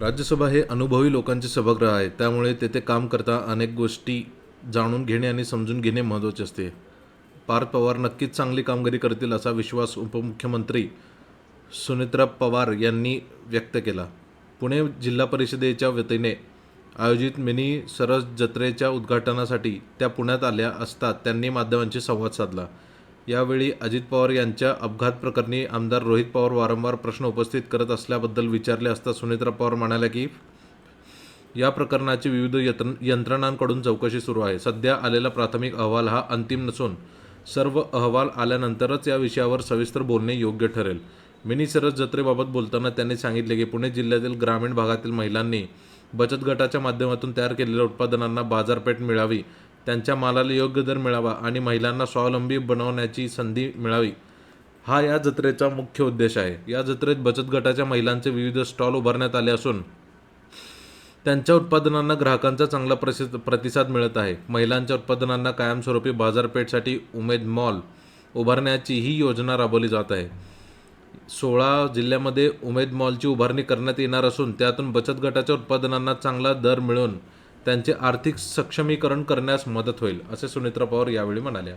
राज्यसभा हे अनुभवी लोकांचे सभागृह आहे, त्यामुळे तेथे काम करता अनेक गोष्टी जाणून घेणे आणि समजून घेणे महत्त्वाचे असते. पार्थ पवार नक्कीच चांगली कामगिरी करतील असा विश्वास उपमुख्यमंत्री सुनेत्रा पवार यांनी व्यक्त केला. पुणे जिल्हा परिषदेच्या वतीने आयोजित मिनी सरस जत्रेच्या उद्घाटनासाठी त्या पुण्यात आल्या असता त्यांनी माध्यमांशी संवाद साधला. यावेळी अजित पवार यांच्या अपघात प्रकरणी आमदार रोहित पवार वारंवार प्रश्न उपस्थित करत असल्याबद्दल विचारले असता सुनेत्रा पवार म्हणाल्या की या प्रकरणाची विविध यंत्रणांकडून चौकशी सुरू आहे. सध्या आलेला प्राथमिक अहवाल हा अंतिम नसून सर्व अहवाल आल्यानंतरच या विषयावर सविस्तर बोलणे योग्य ठरेल. मिनी सरस जत्रेबाबत बोलताना त्यांनी सांगितले की पुणे जिल्ह्यातील ग्रामीण भागातील महिलांनी बचत गटाच्या माध्यमातून तयार केलेल्या उत्पादनांना बाजारपेठ मिळावी, त्यांच्या मालाला योग्य दर मिळावा आणि महिलांना स्वावलंबी बनवण्याची संधी मिळावी, हा या जत्रेचा मुख्य उद्देश आहे. या जत्रेत बचत गटाच्या महिलांचे विविध स्टॉल उभारण्यात आले असून त्यांच्या उत्पादनांना ग्राहकांचा चांगला प्रतिसाद मिळत आहे. महिलांच्या उत्पादनांना कायमस्वरूपी बाजारपेठसाठी उमेद मॉल उभारण्याची ही योजना राबवली जात आहे. 16 जिल्ह्यामध्ये उमेद मॉलची उभारणी करण्यात येणार असून त्यातून बचत गटाच्या उत्पादनांना चांगला दर मिळून त्यांचे आर्थिक सक्षमीकरण करण्यास मदत होईल, असे सुनेत्रा पवार यावेळी म्हणाल्या.